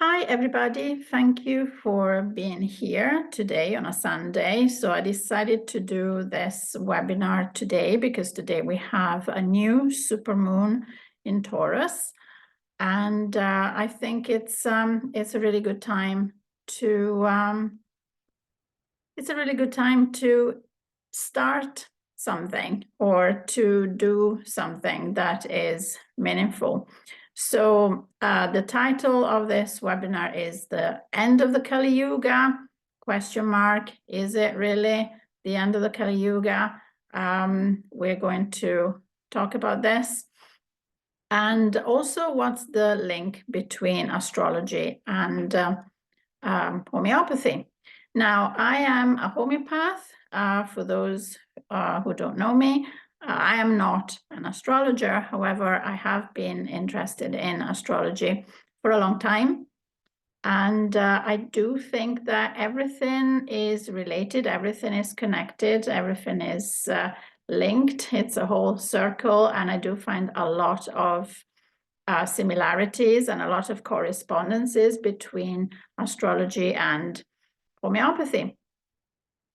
Hi, everybody. Thank you for being here today on a Sunday. So I decided to do this webinar today because today we have a new supermoon in Taurus. And I think it's a really good time to start something or to do something that is meaningful. So the title of this webinar is The End of the Kali Yuga? Question mark. Is it really the end of the Kali Yuga? We're going to talk about this. And also, what's the link between astrology and homeopathy? Now, I am a homeopath. For those who don't know me, I am not an astrologer. However, I have been interested in astrology for a long time. And I do think that everything is related, everything is connected, everything is linked. It's a whole circle. And I do find a lot of similarities and a lot of correspondences between astrology and homeopathy.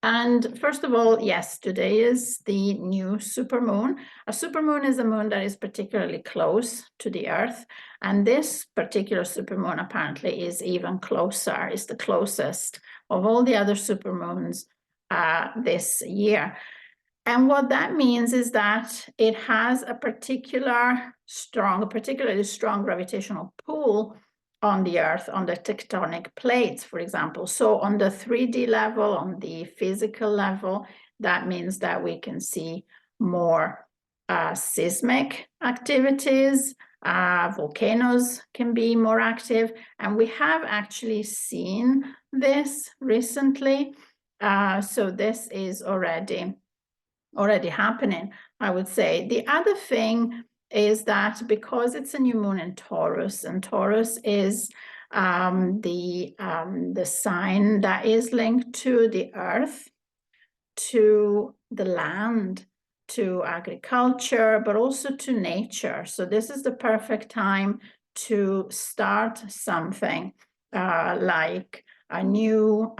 And first of all, yes, today is the new supermoon. A supermoon is a moon that is particularly close to the Earth. And this particular supermoon apparently is even closer, is the closest of all the other supermoons this year. And what that means is that it has a particularly strong gravitational pull on the Earth, on the tectonic plates, for example. So on the 3D level, on the physical level, that means that we can see more seismic activities, volcanoes can be more active, and we have actually seen this recently. So this is already happening, I would say. The other thing is that because it's a new moon in Taurus, and Taurus is the sign that is linked to the earth, to the land, to agriculture, but also to nature. So this is the perfect time to start something like a new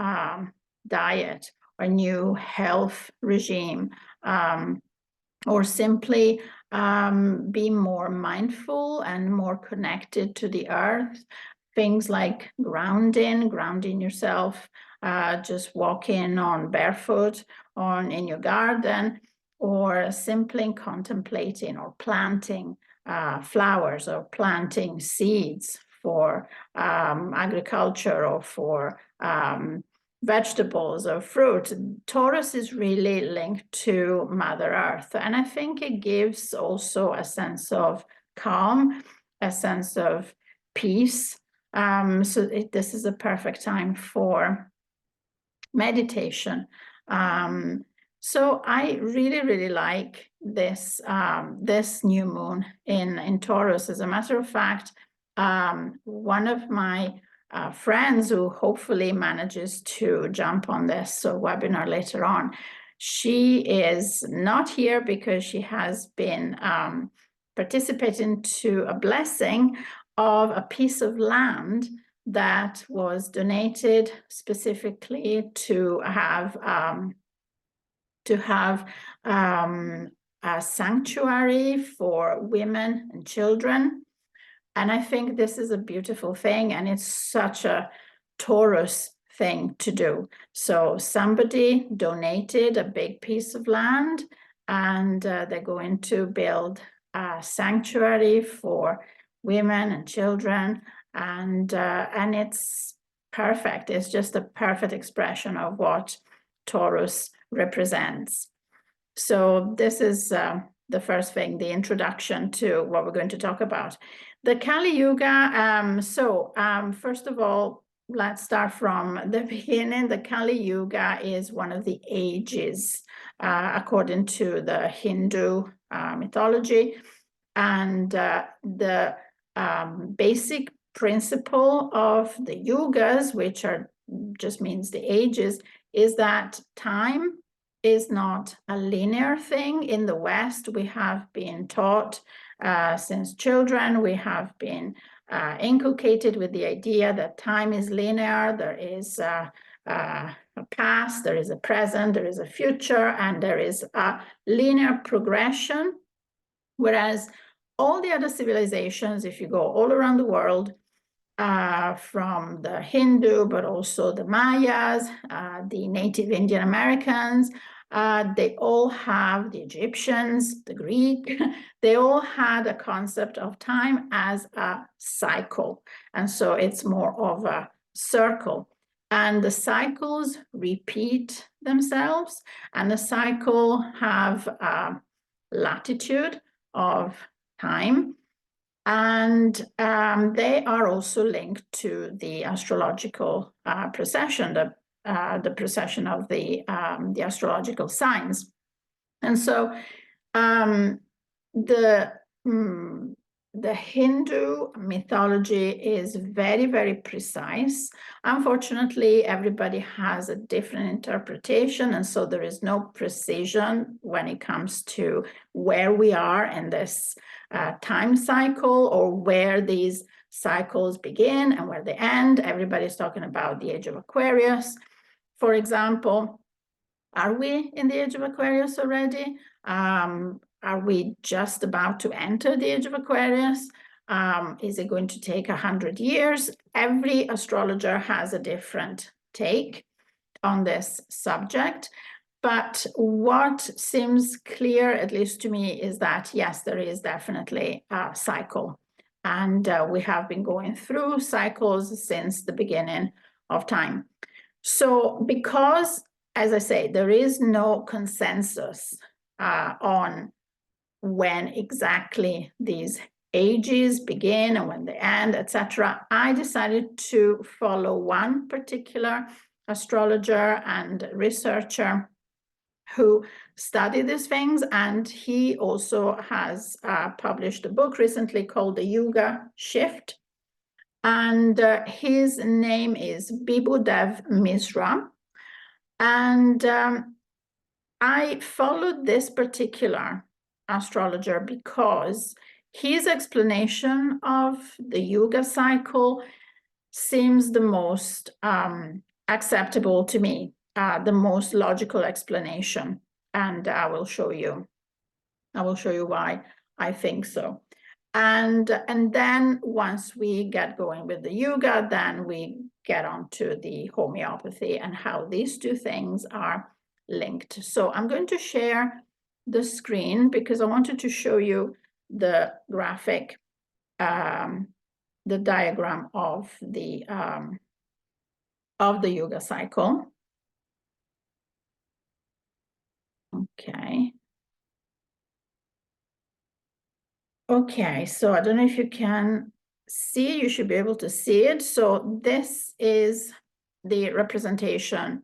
diet, a new health regime, or simply be more mindful and more connected to the earth. Things like grounding yourself, just walking on barefoot in your garden, or simply contemplating or planting flowers or planting seeds for agriculture or for vegetables or fruit. Taurus is really linked to Mother Earth. And I think it gives also a sense of calm, a sense of peace. This is a perfect time for meditation. So I really, really like this, this new moon in Taurus. As a matter of fact, one of my friends who hopefully manages to jump on this webinar later on, she is not here because she has been participating to a blessing of a piece of land that was donated specifically to have a sanctuary for women and children. And I think this is a beautiful thing, and it's such a Taurus thing to do. So somebody donated a big piece of land, and they're going to build a sanctuary for women and children, and it's perfect. It's just a perfect expression of what Taurus represents. So this is the first thing, the introduction to what we're going to talk about. The Kali Yuga, first of all, let's start from the beginning. The Kali Yuga is one of the ages, according to the Hindu mythology. And the basic principle of the yugas, which just means the ages, is that time is not a linear thing. In the West, we have been taught Since children, we have been inculcated with the idea that time is linear. There is a past, there is a present, there is a future, and there is a linear progression. Whereas all the other civilizations, if you go all around the world, from the Hindu, but also the Mayas, the Native Indian Americans, they all have, the Egyptians, the Greek, they all had a concept of time as a cycle. And so it's more of a circle. And the cycles repeat themselves, and the cycle have a latitude of time. And they are also linked to the astrological precession, the precession of the astrological signs. And so the Hindu mythology is very, very precise. Unfortunately, everybody has a different interpretation, and so there is no precision when it comes to where we are in this time cycle, or where these cycles begin and where they end. Everybody's talking about the age of Aquarius, for example. Are we in the age of Aquarius already? Are we just about to enter the age of Aquarius? Is it going to take 100 years? Every astrologer has a different take on this subject. But what seems clear, at least to me, is that, yes, there is definitely a cycle. And we have been going through cycles since the beginning of time. So because, as I say, there is no consensus on when exactly these ages begin and when they end, etc., I decided to follow one particular astrologer and researcher who study these things, and he also has published a book recently called The Yuga Shift, and his name is Bibudev Misra. And I followed this particular astrologer because his explanation of the Yuga cycle seems the most acceptable to me, the most logical explanation. And I will show you why I think so. And then once we get going with the Yuga, then we get on to the homeopathy and how these two things are linked. So I'm going to share the screen because I wanted to show you the graphic, the diagram of the Yuga cycle. Okay. Okay, so I don't know if you can see, you should be able to see it. So this is the representation,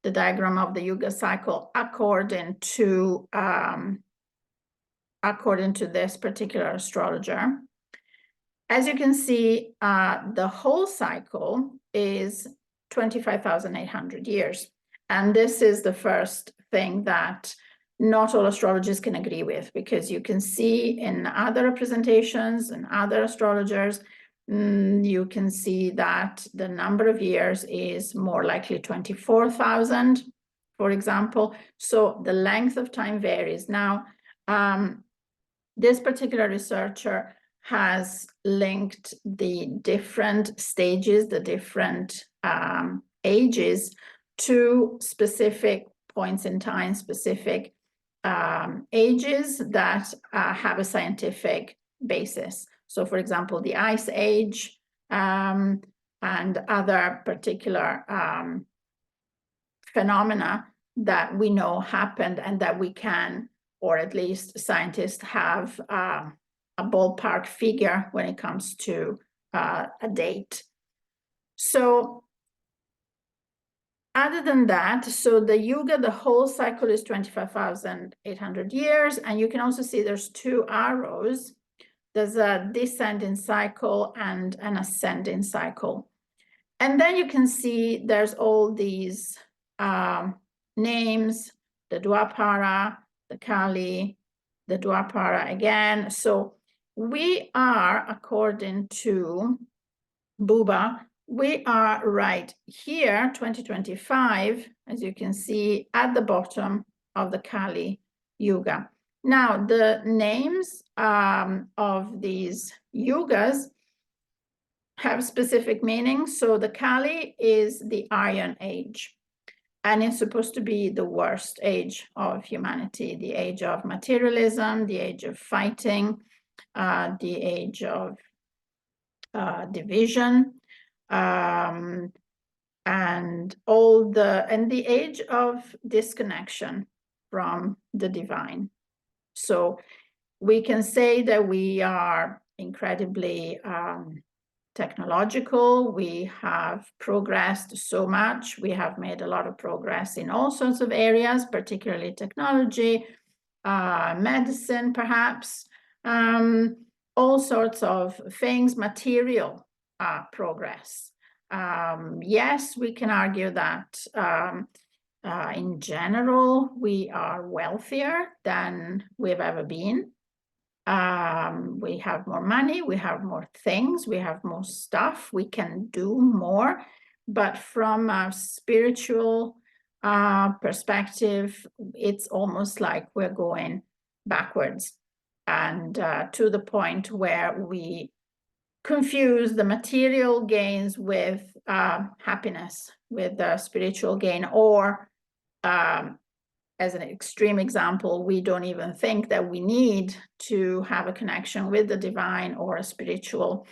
the diagram of the Yuga cycle according to this particular astrologer. As you can see, the whole cycle is 25,800 years. And this is the first thing that not all astrologers can agree with, because you can see in other representations and other astrologers, you can see that the number of years is more likely 24,000, for example. So the length of time varies. Now, this particular researcher has linked the different stages, the different ages, to specific points in time, specific ages that have a scientific basis. So, for example, the Ice Age and other particular phenomena that we know happened and that we can, or at least scientists have a ballpark figure when it comes to a date. So other than that, so the Yuga, the whole cycle is 25,800 years. And you can also see there's two arrows. There's a descending cycle and an ascending cycle. And then you can see there's all these names, the Dwapara, the Kali, the Dwapara again. So we are, according to Buba, we are right here, 2025, as you can see at the bottom of the Kali Yuga. Now, the names of these yugas have specific meanings. So the Kali is the Iron Age, and it's supposed to be the worst age of humanity, the age of materialism, the age of fighting, the age of division, and the age of disconnection from the divine. So we can say that we are incredibly technological. We have progressed so much. We have made a lot of progress in all sorts of areas, particularly technology, medicine, perhaps, all sorts of things, material progress. Yes, we can argue that in general, we are wealthier than we've ever been. We have more money, we have more things, we have more stuff, we can do more. But from a spiritual perspective, it's almost like we're going backwards, and to the point where we confuse the material gains with happiness, with the spiritual gain, or as an extreme example, we don't even think that we need to have a connection with the divine or a spiritual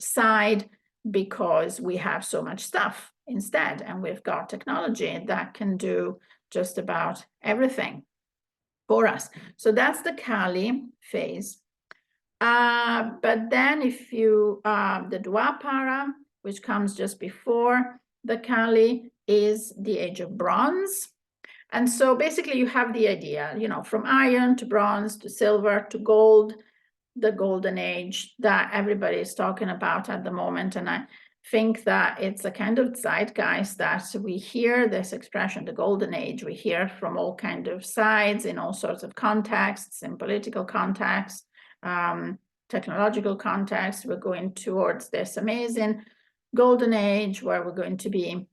side because we have so much stuff instead, and we've got technology that can do just about everything for us. So that's the Kali phase. But then if you, the Dwapara, which comes just before the Kali, is the age of bronze. And so basically you have the idea, you know, from iron to bronze to silver to gold, the golden age that everybody is talking about at the moment. And I think that it's a kind of zeitgeist that we hear this expression, the golden age, we hear it from all kinds of sides, in all sorts of contexts, in political contexts, technological contexts. We're going towards this amazing golden age where we're going to be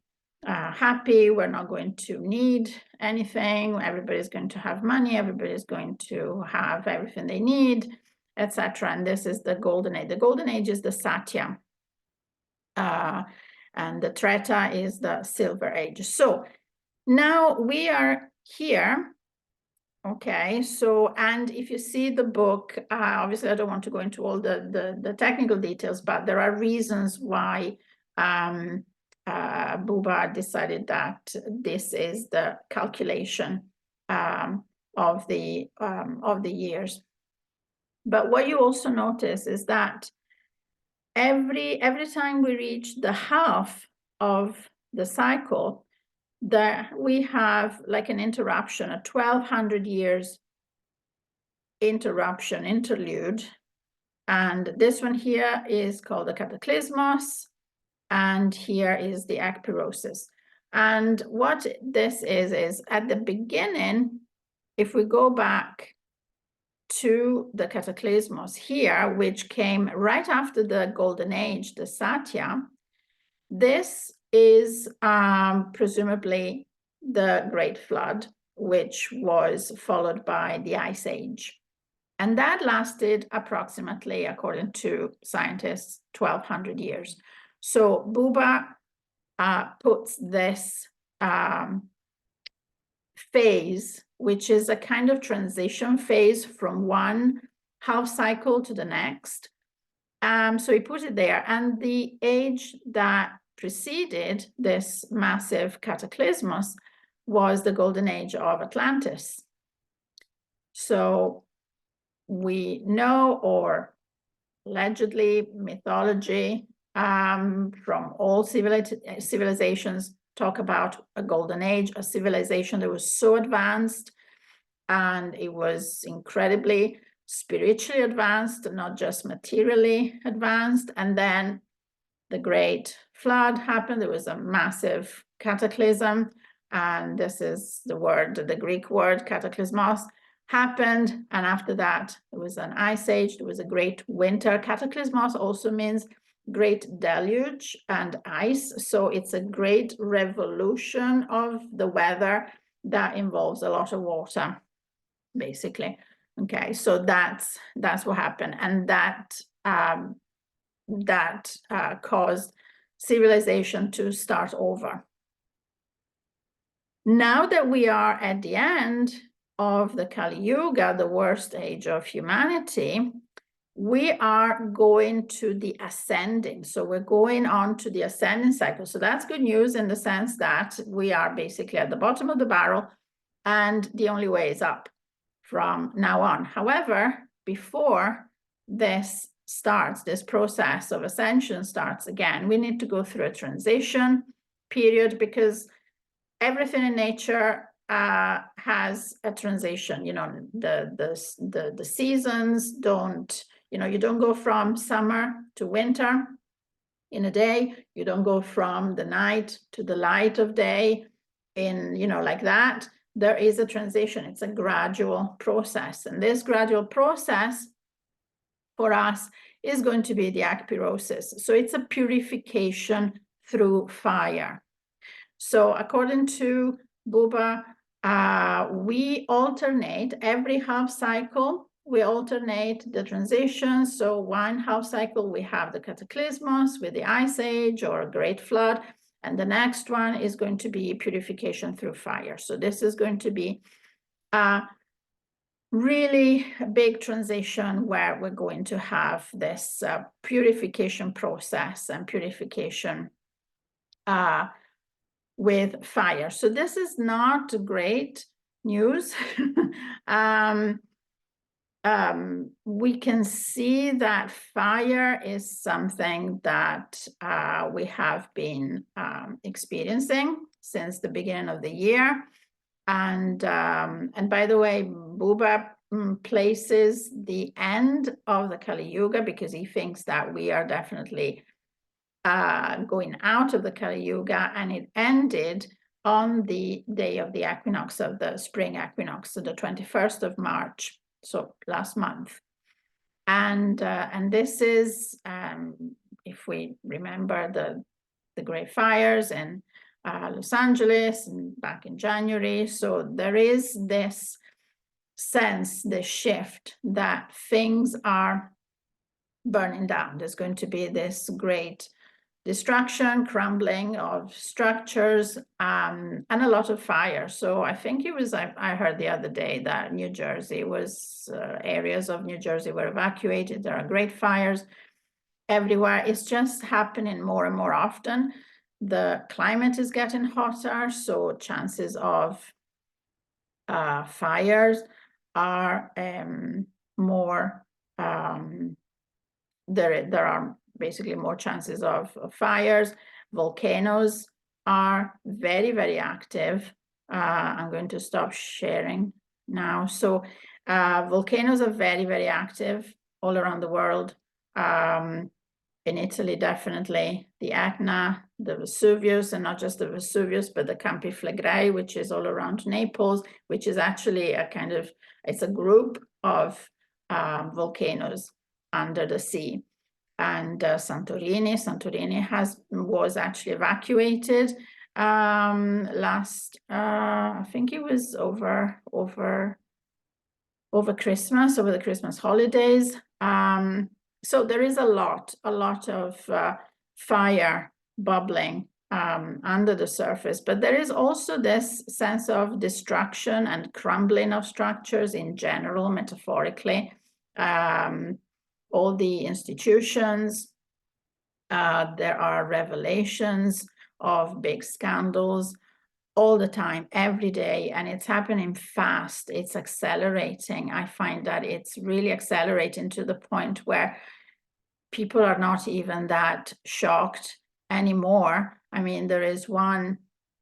happy, we're not going to need anything, everybody's going to have money, everybody's going to have everything they need, etc. And this is the golden age. The golden age is the Satya, and the Treta is the silver age. So now we are here. Okay, so, and if you see the book, obviously I don't want to go into all the technical details, but there are reasons why Buba decided that this is the calculation of the years. But what you also notice is that every time we reach the half of the cycle, that we have like an interruption, a 1200 years interruption, interlude. And this one here is called the cataclysmos, and here is the ekpyrosis. And what this is at the beginning, if we go back to the cataclysmos here, which came right after the golden age, the Satya, this is presumably the Great Flood, which was followed by the Ice Age. And that lasted approximately, according to scientists, 1200 years. So Buba puts this phase, which is a kind of transition phase from one half cycle to the next. So he put it there. And the age that preceded this massive cataclysmos was the golden age of Atlantis. So we know, or allegedly, mythology from all civilizations talk about a golden age, a civilization that was so advanced, and it was incredibly spiritually advanced, not just materially advanced. And then the Great Flood happened. There was a massive cataclysm, and this is the word, the Greek word cataclysmos, happened, and after that there was an ice age, there was a great winter. Cataclysmos also means great deluge and ice, so it's a great revolution of the weather that involves a lot of water, basically. Okay, so that's what happened, and that caused civilization to start over. Now that we are at the end of the Kali Yuga, the worst age of humanity, we are going to the ascending. So we're going on to the ascending cycle. So that's good news in the sense that we are basically at the bottom of the barrel and the only way is up from now on. However, before this starts, this process of ascension starts again, we need to go through a transition period, because everything in nature has a transition. You know, the seasons don't, you know, you don't go from summer to winter in a day. You don't go from the night to the light of day in, you know, like that. There is a transition. It's a gradual process. And this gradual process for us is going to be the ekpyrosis. So it's a purification through fire. So according to Buba, we alternate every half cycle. We alternate the transitions. So one half cycle, we have the cataclysmos with the ice age or a great flood. And the next one is going to be purification through fire. So this is going to be a really big transition where we're going to have this purification process and purification with fire. So this is not great news. We can see that fire is something that we have been experiencing since the beginning of the year. And by the way, Buba places the end of the Kali Yuga because he thinks that we are definitely going out of the Kali Yuga, and it ended on the day of the equinox, of the spring equinox, so the 21st of March, so last month. And this is, if we remember the great fires in Los Angeles and back in January, so there is this sense, this shift that things are burning down. There's going to be this great destruction, crumbling of structures, and a lot of fire. So I think it was, I heard the other day that New Jersey was, areas of New Jersey were evacuated. There are great fires everywhere. It's just happening more and more often. The climate is getting hotter, so chances of fires are more, there are basically more chances of fires. Volcanoes are very, very active. I'm going to stop sharing now. So volcanoes are very, very active all around the world. In Italy, definitely the Etna, the Vesuvius, and not just the Vesuvius, but the Campi Flegrei, which is all around Naples, which is actually a kind of, it's a group of volcanoes under the sea. And Santorini was actually evacuated last, I think it was over Christmas, over the Christmas holidays. So there is a lot of fire bubbling under the surface, but there is also this sense of destruction and crumbling of structures in general, metaphorically. All the institutions, there are revelations of big scandals all the time, every day, and it's happening fast. It's accelerating. I find that it's really accelerating to the point where people are not even that shocked anymore. I mean, there is one,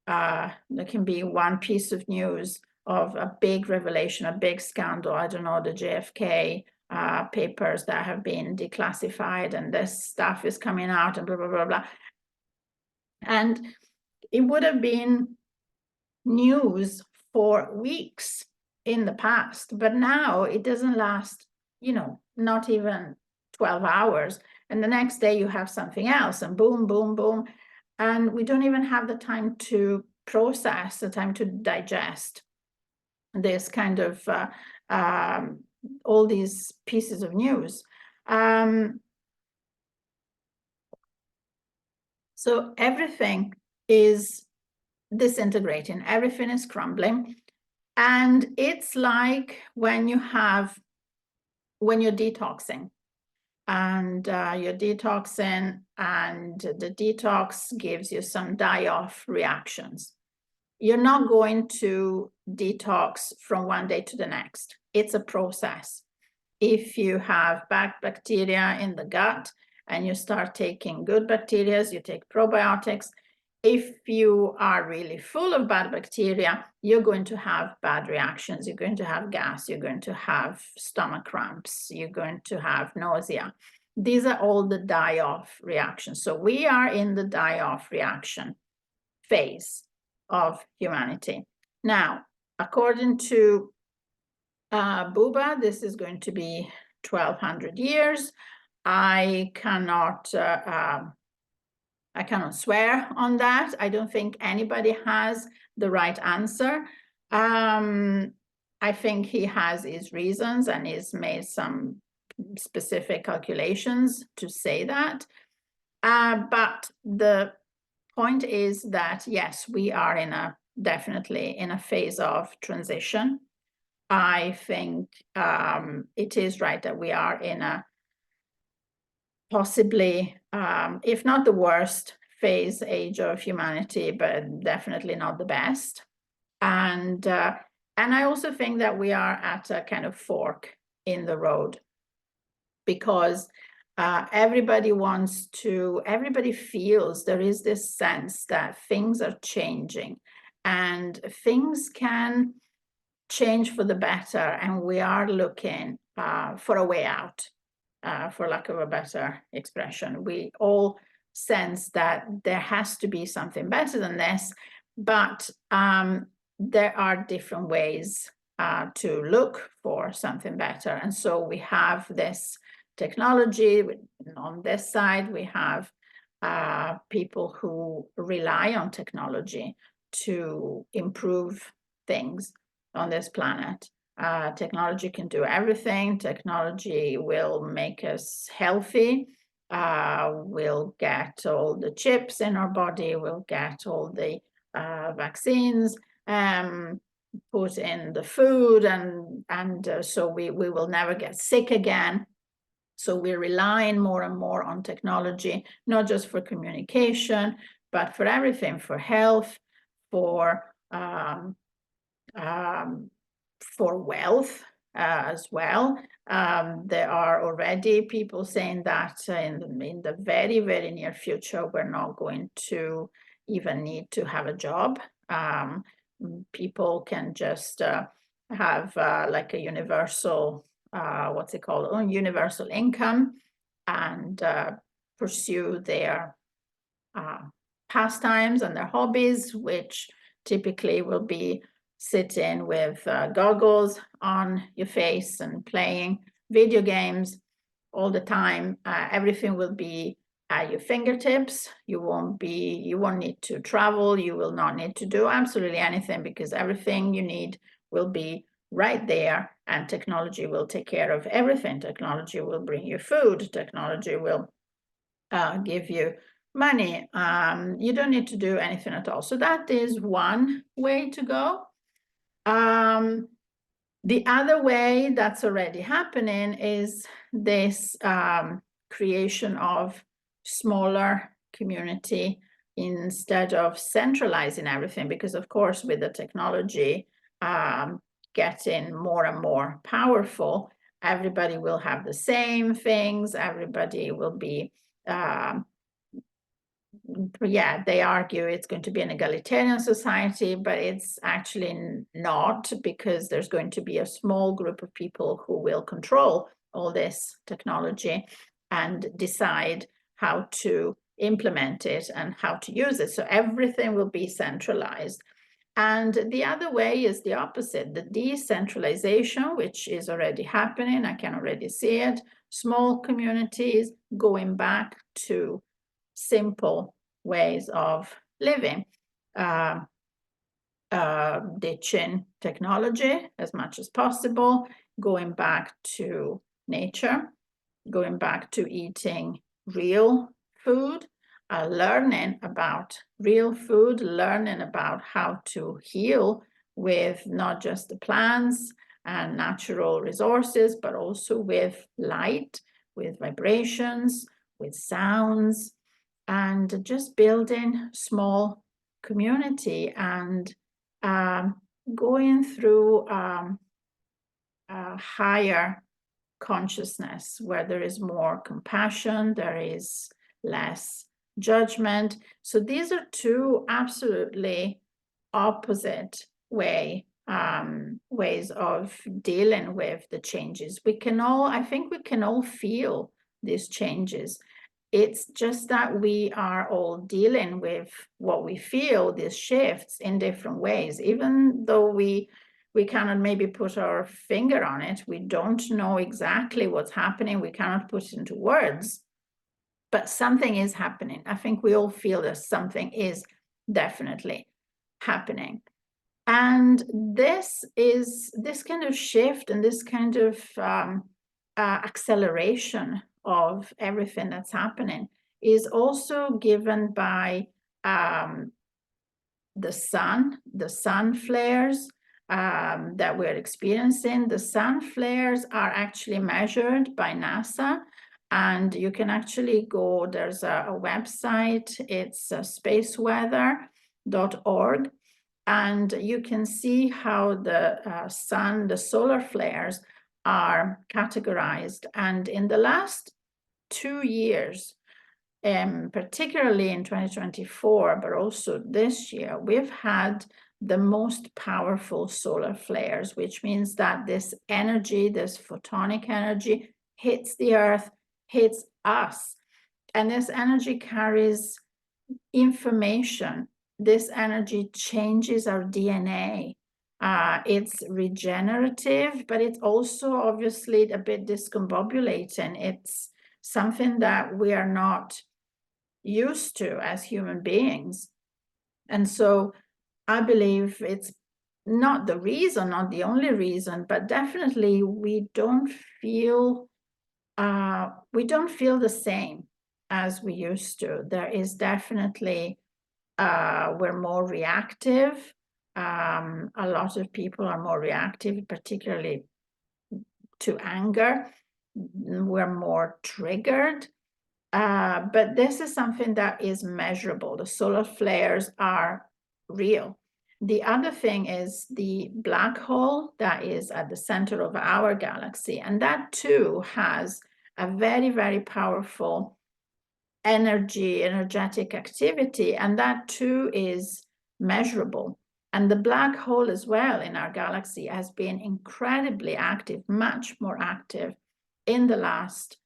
there can be one piece of news of a big revelation, a big scandal. I don't know, the JFK papers that have been declassified, and this stuff is coming out, and blah, blah, blah, blah. And it would have been news for weeks in the past, but now it doesn't last, not even 12 hours. And the next day you have something else, and boom, boom, boom. And we don't even have the time to process, the time to digest this kind of all these pieces of news. So everything is disintegrating, everything is crumbling. And it's like when you're detoxing, and you're detoxing, and the detox gives you some die-off reactions. You're not going to detox from one day to the next. It's a process. If you have bad bacteria in the gut and you start taking good bacteria, you take probiotics. If you are really full of bad bacteria, you're going to have bad reactions. You're going to have gas. You're going to have stomach cramps. You're going to have nausea. These are all the die-off reactions. So we are in the die-off reaction phase of humanity. Now, according to Buba, this is going to be 1200 years. I cannot swear on that. I don't think anybody has the right answer. I think he has his reasons and he's made some specific calculations to say that. But the point is that, yes, we are definitely in a phase of transition. I think it is right that we are in a possibly, if not the worst age of humanity, but definitely not the best. And I also think that we are at a kind of fork in the road, because everybody feels there is this sense that things are changing and things can change for the better, and we are looking for a way out, for lack of a better expression. We all sense that there has to be something better than this, but there are different ways to look for something better. And so we have this technology. On this side, we have people who rely on technology to improve things on this planet. Technology can do everything. Technology will make us healthy. We'll get all the chips in our body. We'll get all the vaccines put in the food, and so we will never get sick again. So we're relying more and more on technology, not just for communication, but for everything, for health, for wealth as well. There are already people saying that in the very, very near future, we're not going to even need to have a job. People can just have like a universal, what's it called, universal income, and pursue their pastimes and their hobbies, which typically will be sitting with goggles on your face and playing video games all the time. Everything will be at your fingertips. You won't need to travel. You will not need to do absolutely anything, because everything you need will be right there, and technology will take care of everything. Technology will bring you food. Technology will give you money. You don't need to do anything at all. So that is one way to go. The other way that's already happening is this creation of smaller community instead of centralizing everything, because of course with the technology getting more and more powerful, everybody will have the same things. Everybody will be they argue it's going to be an egalitarian society, but it's actually not, because there's going to be a small group of people who will control all this technology and decide how to implement it and how to use it. So everything will be centralized. And the other way is the opposite, the decentralization, which is already happening. I can already see it. Small communities going back to simple ways of living, ditching technology as much as possible, going back to nature, going back to eating real food, learning about real food, learning about how to heal with not just the plants and natural resources, but also with light, with vibrations, with sounds, and just building small community and going through a higher consciousness where there is more compassion, there is less judgment. So these are two absolutely opposite ways of dealing with the changes. I think we can all feel these changes. It's just that we are all dealing with what we feel, these shifts, in different ways. Even though we cannot maybe put our finger on it, we don't know exactly what's happening, we cannot put it into words, but something is happening. I think we all feel that something is definitely happening. And this kind of shift and this kind of acceleration of everything that's happening is also given by the sun flares that we're experiencing. The sun flares are actually measured by NASA, and you can actually go, there's a website, it's spaceweather.org, and you can see how the solar flares are categorized. And in the last 2 years, particularly in 2024, but also this year, we've had the most powerful solar flares, which means that this energy, this photonic energy, hits the Earth, hits us. And this energy carries information. This energy changes our DNA. It's regenerative, but it's also obviously a bit discombobulating. It's something that we are not used to as human beings. And so I believe it's not the reason, not the only reason, but definitely we don't feel the same as we used to. There is definitely we're more reactive. A lot of people are more reactive, particularly to anger. We're more triggered. But this is something that is measurable. The solar flares are real. The other thing is the black hole that is at the center of our galaxy, and that too has a very, very powerful energetic activity, and that too is measurable. And the black hole as well in our galaxy has been incredibly active, much more active in the last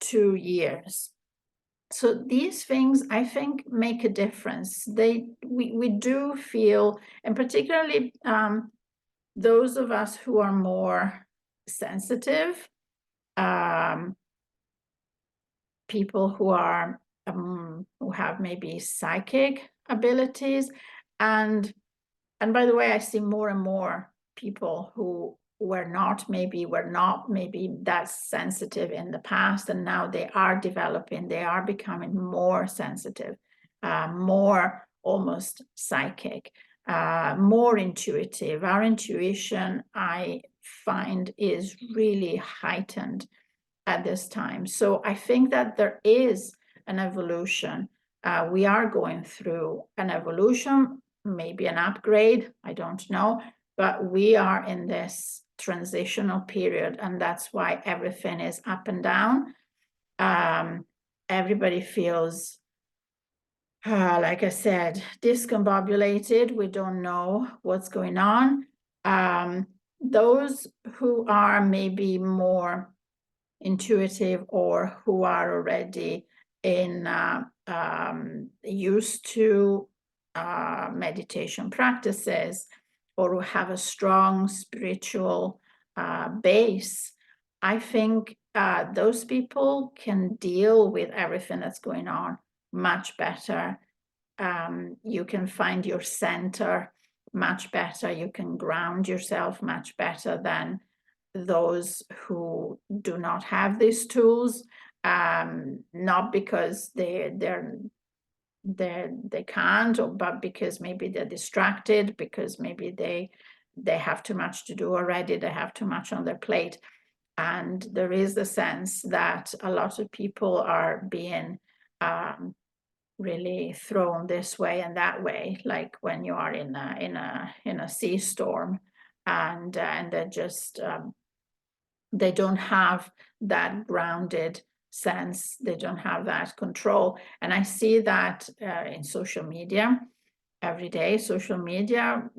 2 years. So these things, I think, make a difference. We do feel, and particularly those of us who are more sensitive, people who have maybe psychic abilities, and by the way, I see more and more people who were not maybe that sensitive in the past, and now they are becoming more sensitive, more almost psychic, more intuitive. Our intuition, I find, is really heightened at this time. So I think that there is an evolution. We are going through an evolution, maybe an upgrade, I don't know, but we are in this transitional period, and that's why everything is up and down. Everybody feels, like I said, discombobulated. We don't know what's going on. Those who are maybe more intuitive or who are already used to meditation practices or who have a strong spiritual base, I think those people can deal with everything that's going on much better. You can find your center much better. You can ground yourself much better than those who do not have these tools, not because they can't, but because maybe they're distracted, because maybe they have too much to do already, they have too much on their plate. And there is the sense that a lot of people are being really thrown this way and that way, like when you are in a sea storm, and they're just they don't have that grounded sense, they don't have that control. And I see that in social media every day. Social media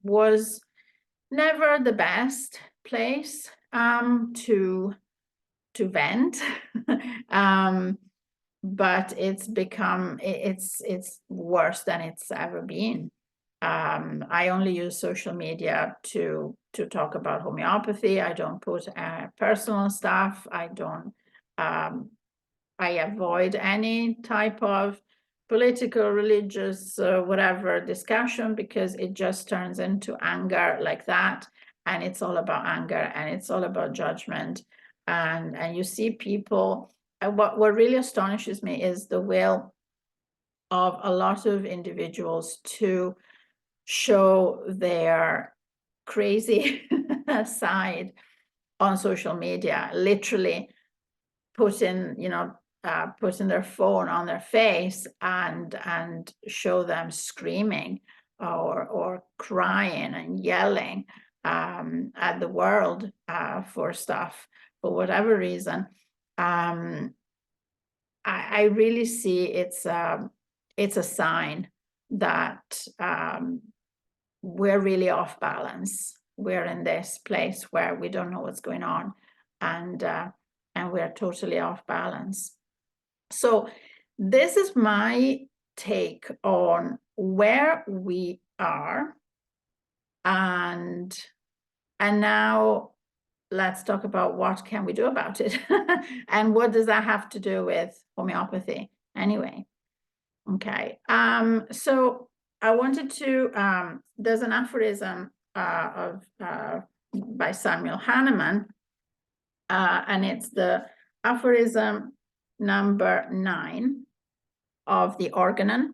was never the best place to vent. But it's become, it's worse than it's ever been. I only use social media to talk about homeopathy. I don't put personal stuff. I don't, I avoid any type of political, religious, whatever discussion, because it just turns into anger like that. And it's all about anger, and it's all about judgment. And you see people, what really astonishes me is the will of a lot of individuals to show their crazy side on social media, literally putting their phone on their face and show them screaming or crying and yelling at the world for stuff, for whatever reason. I really see it's a sign that we're really off balance. We're in this place where we don't know what's going on, and we're totally off balance. So this is my take on where we are, and now let's talk about what can we do about it. And what does that have to do with homeopathy anyway? Okay, so I wanted to, there's an aphorism by Samuel Hahnemann, and it's the aphorism number 9 of the Organon,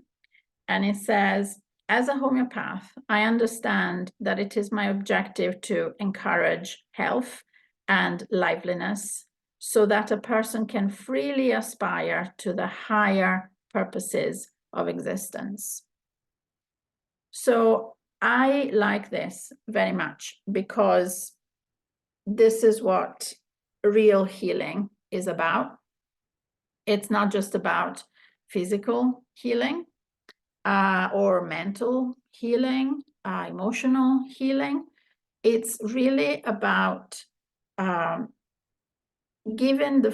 and it says, as a homeopath, I understand that it is my objective to encourage health and liveliness so that a person can freely aspire to the higher purposes of existence. So I like this very much, because this is what real healing is about. It's not just about physical healing or mental healing, emotional healing. It's really about having the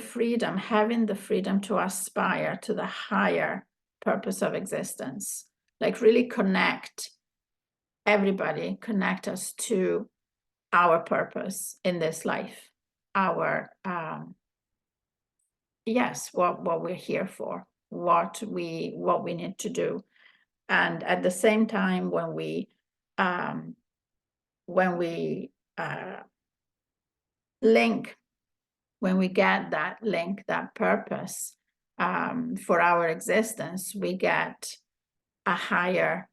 freedom to aspire to the higher purpose of existence, like really connect us to our purpose in this life, our yes, what we're here for, what we need to do. And at the same time, when we get that link, that purpose for our existence, we get a higher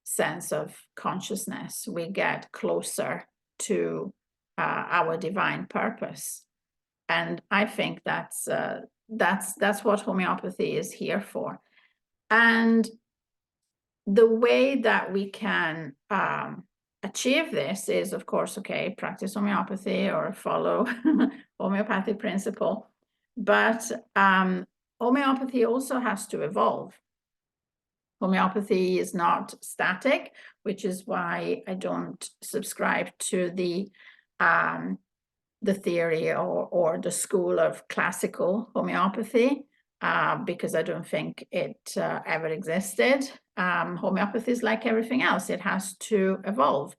sense of consciousness. We get closer to our divine purpose. And I think that's what homeopathy is here for. And the way that we can achieve this is, of course, okay, practice homeopathy or follow homeopathic principle. But homeopathy also has to evolve. Homeopathy is not static, which is why I don't subscribe to the theory or the school of classical homeopathy, because I don't think it ever existed. Homeopathy is like everything else. It has to evolve.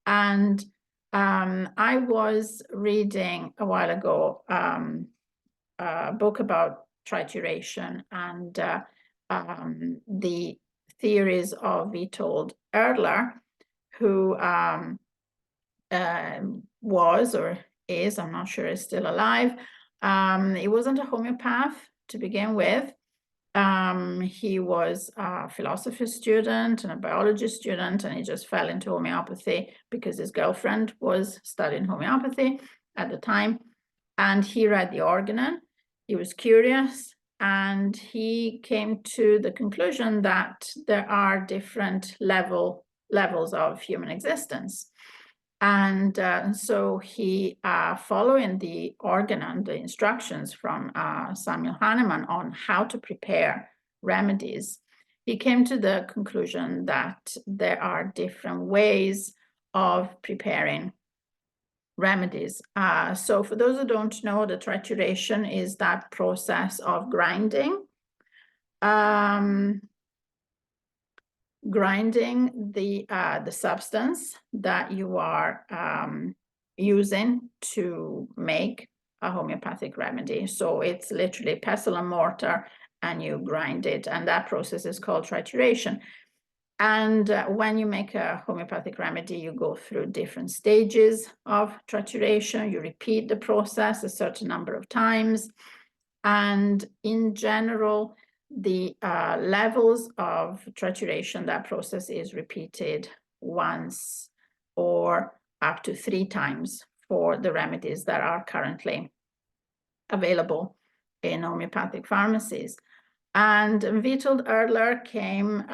And I was reading a while ago a book about trituration and the theories of Witold Erdler, who was or is, I'm not sure, is still alive. He wasn't a homeopath to begin with. He was a philosophy student and a biology student, and he just fell into homeopathy because his girlfriend was studying homeopathy at the time. And he read the Organon. He was curious, and he came to the conclusion that there are different levels of human existence. And so he, following the Organon, the instructions from Samuel Hahnemann on how to prepare remedies, he came to the conclusion that there are different ways of preparing remedies. So for those who don't know, the trituration is that process of grinding the substance that you are using to make a homeopathic remedy. So it's literally pestle and mortar, and you grind it, and that process is called trituration. And when you make a homeopathic remedy, you go through different stages of trituration. You repeat the process a certain number of times, and in general, the levels of trituration, that process is repeated once or up to 3 times for the remedies that are currently available in homeopathic pharmacies. And Witold Erdler came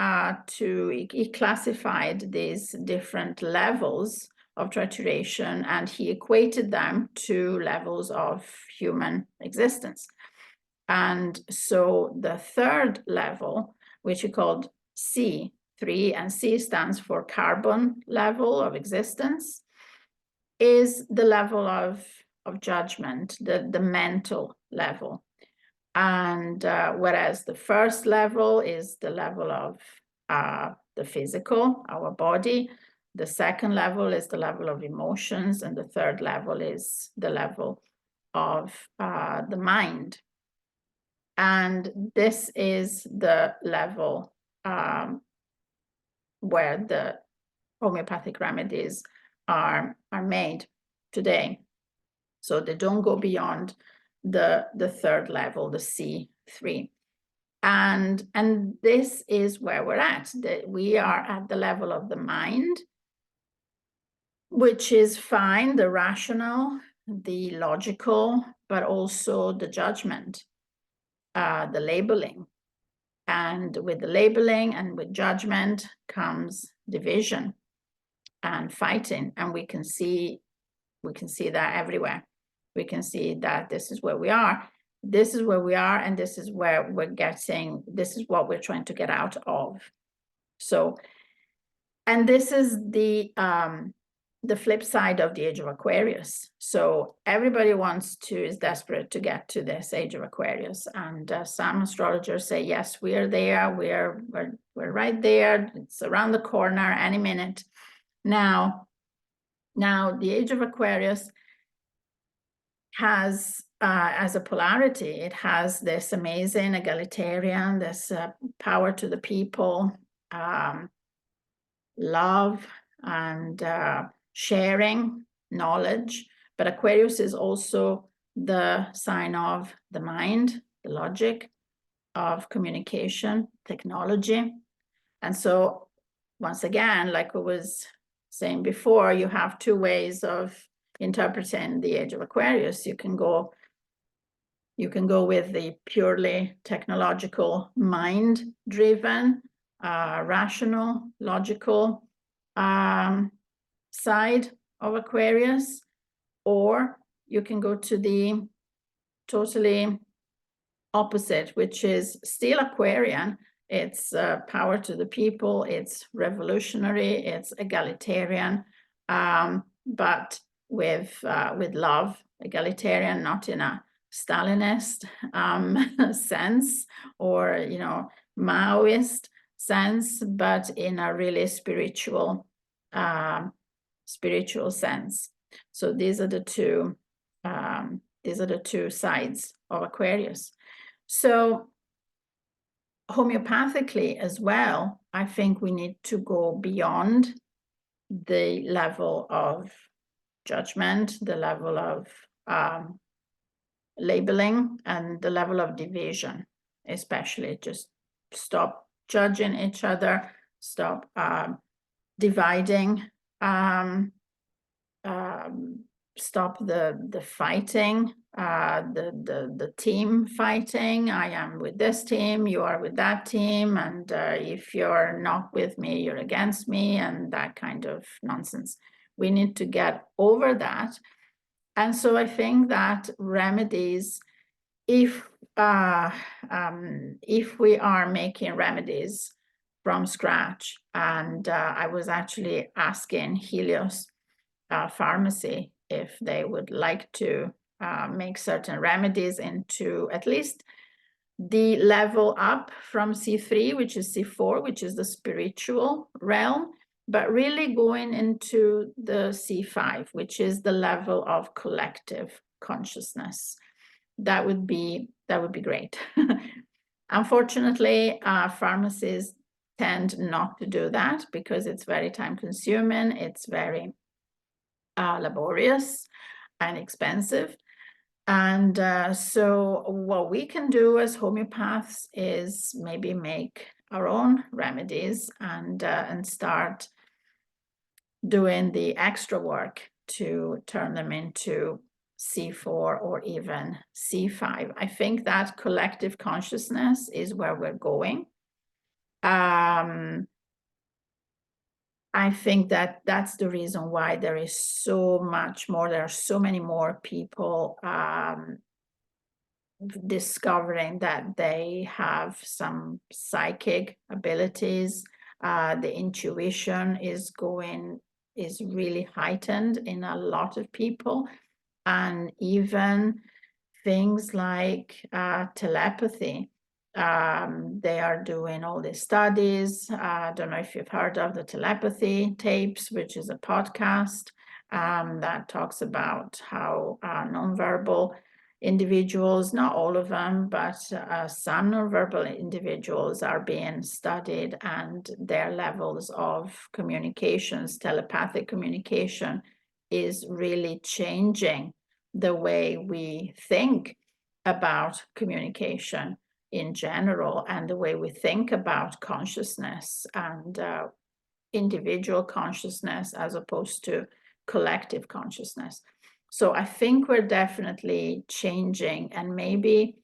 he classified these different levels of trituration, and he equated them to levels of human existence. And so the third level, which he called C3, and C stands for carbon level of existence, is the level of judgment, the mental level. And whereas the first level is the level of the physical, our body, the second level is the level of emotions, and the third level is the level of the mind. And this is the level where the homeopathic remedies are made today. So they don't go beyond the third level, the C3. And this is where we're at. We are at the level of the mind, which is fine, the rational, the logical, but also the judgment, the labeling. And with the labeling and with judgment comes division and fighting. And we can see that everywhere. We can see that this is where we are. This is where we are, and this is where we're getting, this is what we're trying to get out of. So, and this is the flip side of the age of Aquarius. So everybody is desperate to get to this age of Aquarius. And some astrologers say, yes, we are there. We're right there. It's around the corner any minute. Now the age of Aquarius has, as a polarity, it has this amazing egalitarian, this power to the people, love, and sharing knowledge. But Aquarius is also the sign of the mind, the logic, of communication, technology. And so once again, like I was saying before, you have 2 ways of interpreting the age of Aquarius. You can go with the purely technological, mind-driven, rational, logical side of Aquarius, or you can go to the totally opposite, which is still Aquarian. It's power to the people, it's revolutionary, it's egalitarian, but with love, egalitarian, not in a Stalinist sense, or, you know, Maoist sense, but in a really spiritual sense. So these are the two sides of Aquarius. So homeopathically as well, I think we need to go beyond the level of judgment, the level of labeling, and the level of division, especially. Just stop judging each other, stop dividing, stop the fighting, the team fighting. I am with this team, you are with that team, and if you're not with me, you're against me, and that kind of nonsense. We need to get over that. And so I think that remedies, if we are making remedies from scratch, and I was actually asking Helios Pharmacy if they would like to make certain remedies into at least the level up from C3, which is C4, which is the spiritual realm, but really going into the C5, which is the level of collective consciousness. That would be great. Unfortunately, pharmacies tend not to do that because it's very time consuming, it's very laborious and expensive. And so what we can do as homeopaths is maybe make our own remedies and start doing the extra work to turn them into C4 or even C5. I think that collective consciousness is where we're going. I think that that's the reason why there is so much more, there are so many more people discovering that they have some psychic abilities. The intuition is really heightened in a lot of people, and even things like telepathy. They are doing all these studies. I don't know if you've heard of the telepathy tapes, which is a podcast that talks about how nonverbal individuals, not all of them, but some nonverbal individuals are being studied, and their levels of communications, telepathic communication, is really changing the way we think about communication in general, and the way we think about consciousness and individual consciousness as opposed to collective consciousness. So I think we're definitely changing, and maybe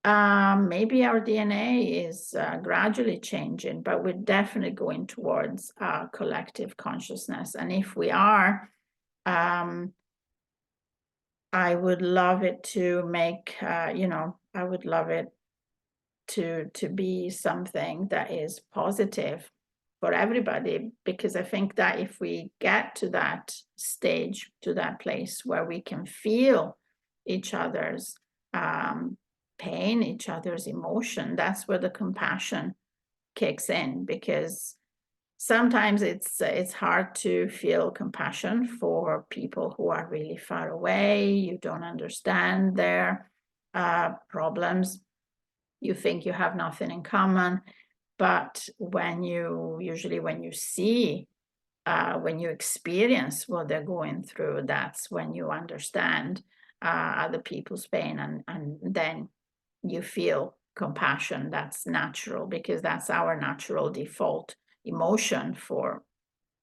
our DNA is gradually changing, but we're definitely going towards collective consciousness. And if we are, I would love it to make, I would love it to be something that is positive for everybody, because I think that if we get to that stage, to that place where we can feel each other's pain, each other's emotion, that's where the compassion kicks in, because sometimes it's hard to feel compassion for people who are really far away. You don't understand their problems. You think you have nothing in common. But when you see, when you experience what they're going through, that's when you understand other people's pain, and then you feel compassion. That's natural, because that's our natural default emotion for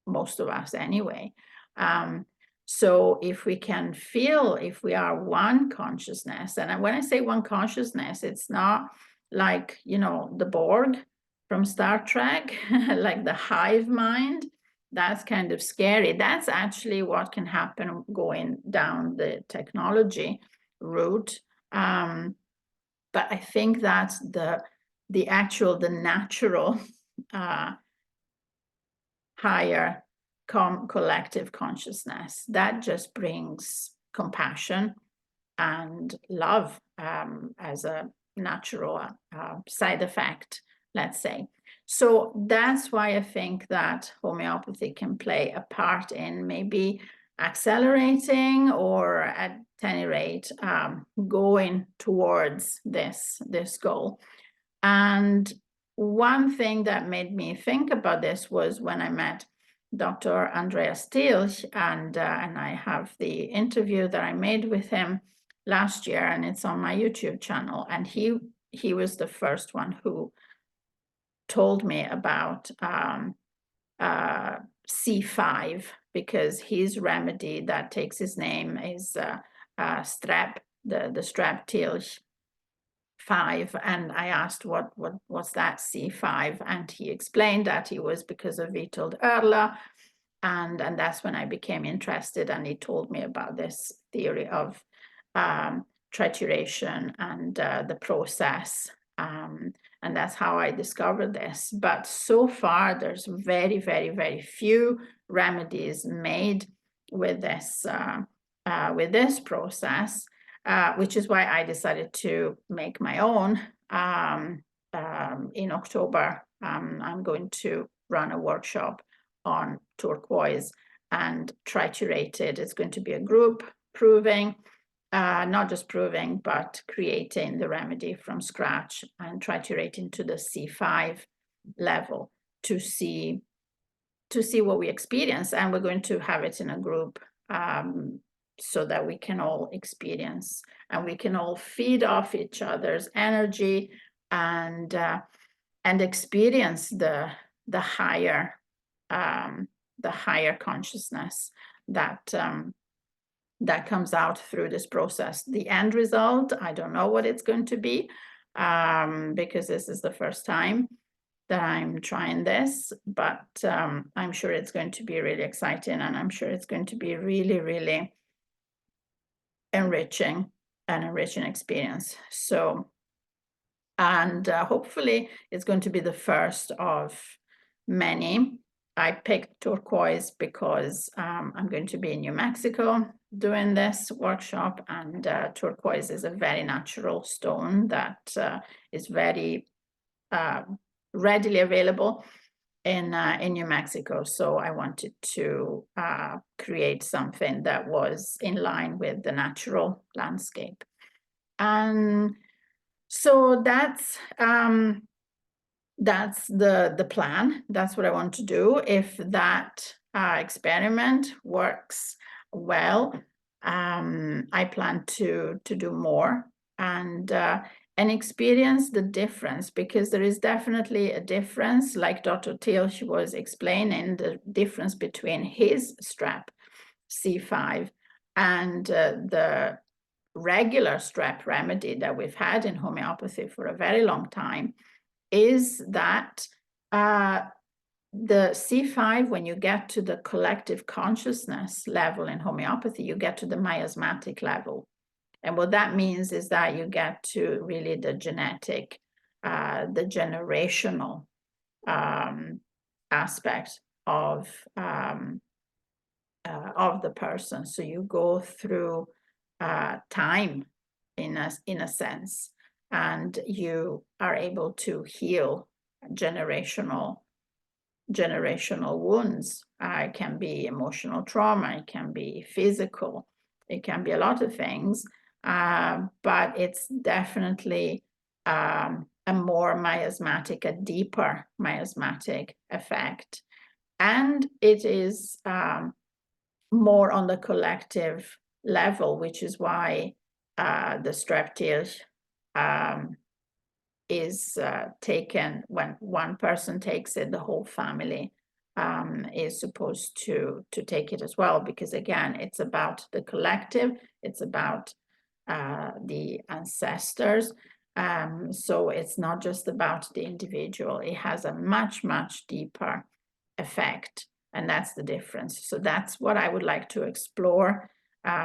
most of us anyway. So if we can feel, if we are one consciousness, and when I say one consciousness, it's not like, the Borg from Star Trek, like the hive mind. That's kind of scary. That's actually what can happen going down the technology route. But I think that's the natural higher collective consciousness that just brings compassion and love as a natural side effect, let's say. So that's why I think that homeopathy can play a part in maybe accelerating, or at any rate going towards this goal. And one thing that made me think about this was when I met Dr. Andreas Thielch, and I have the interview that I made with him last year, and it's on my YouTube channel. And he was the first one who told me about C5, because his remedy that takes his name is strep, the strep Thielch 5. And I asked what's that C5, and he explained that it was because of Witold Erler, and that's when I became interested, and he told me about this theory of trituration and the process, and that's how I discovered this. But so far there's very, very, very few remedies made with this process, which is why I decided to make my own. In October, I'm going to run a workshop on turquoise and triturated. It's going to be a group proving, not just proving, but creating the remedy from scratch and triturating to the C5 level to see what we experience. And we're going to have it in a group, so that we can all experience and we can all feed off each other's energy and experience the higher consciousness that comes out through this process. The end result, I don't know what it's going to be, because this is the first time that I'm trying this, but I'm sure it's going to be really exciting, and I'm sure it's going to be really, really enriching experience. So, and hopefully it's going to be the first of many. I picked turquoise because I'm going to be in New Mexico doing this workshop, and turquoise is a very natural stone that is very readily available in New Mexico. So I wanted to create something that was in line with the natural landscape. And so that's the plan. That's what I want to do. If that experiment works well, I plan to do more and experience the difference, because there is definitely a difference, like Dr. Thielch was explaining, the difference between his strep C5 and the regular strep remedy that we've had in homeopathy for a very long time, is that the C5, when you get to the collective consciousness level in homeopathy, you get to the miasmatic level. And what that means is that you get to really the genetic, the generational aspect of the person. So you go through time in a sense, and you are able to heal generational wounds. It can be emotional trauma, it can be physical, it can be a lot of things. But it's definitely a more miasmatic, a deeper miasmatic effect. And it is more on the collective level, which is why the strep Thielch is taken. When one person takes it, the whole family is supposed to take it as well, because again, it's about the collective, it's about the ancestors. So it's not just about the individual, it has a much, much deeper effect, and that's the difference. So that's what I would like to explore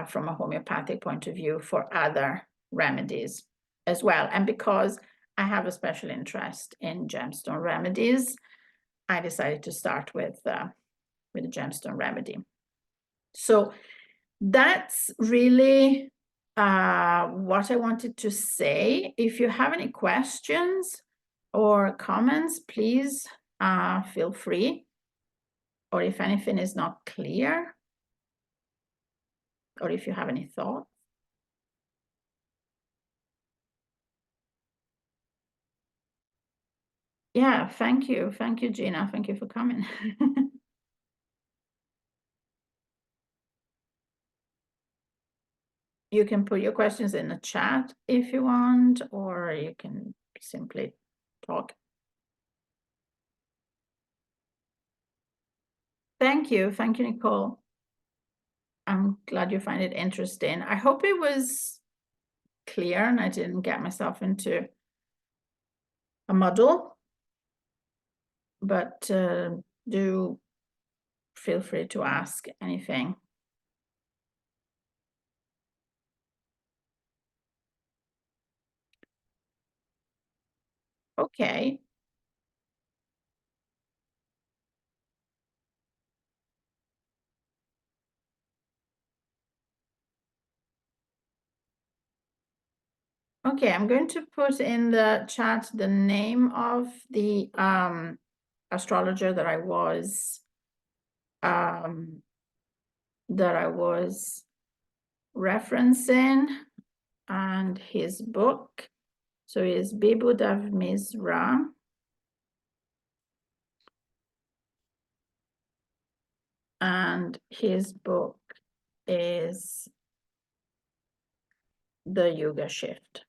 from a homeopathic point of view for other remedies as well. And because I have a special interest in gemstone remedies, I decided to start with a gemstone remedy. So that's really what I wanted to say. If you have any questions or comments, please feel free. Or if anything is not clear, or if you have any thoughts. Yeah, thank you. Thank you, Gina. Thank you for coming. You can put your questions in the chat if you want, or you can simply talk. Thank you. Thank you, Nicole. I'm glad you find it interesting. I hope it was clear and I didn't get myself into a muddle, but do feel free to ask anything. Okay. Okay, I'm going to put in the chat the name of the astrologer that I was referencing and his book. So it's Bibu Dav Mizra. And his book is The Yuga Shift.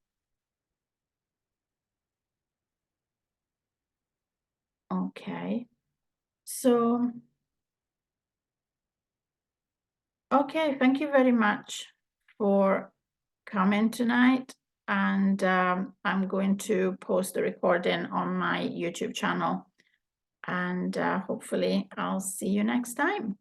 Okay. So, okay, thank you very much for coming tonight. And I'm going to post the recording on my YouTube channel. And hopefully I'll see you next time.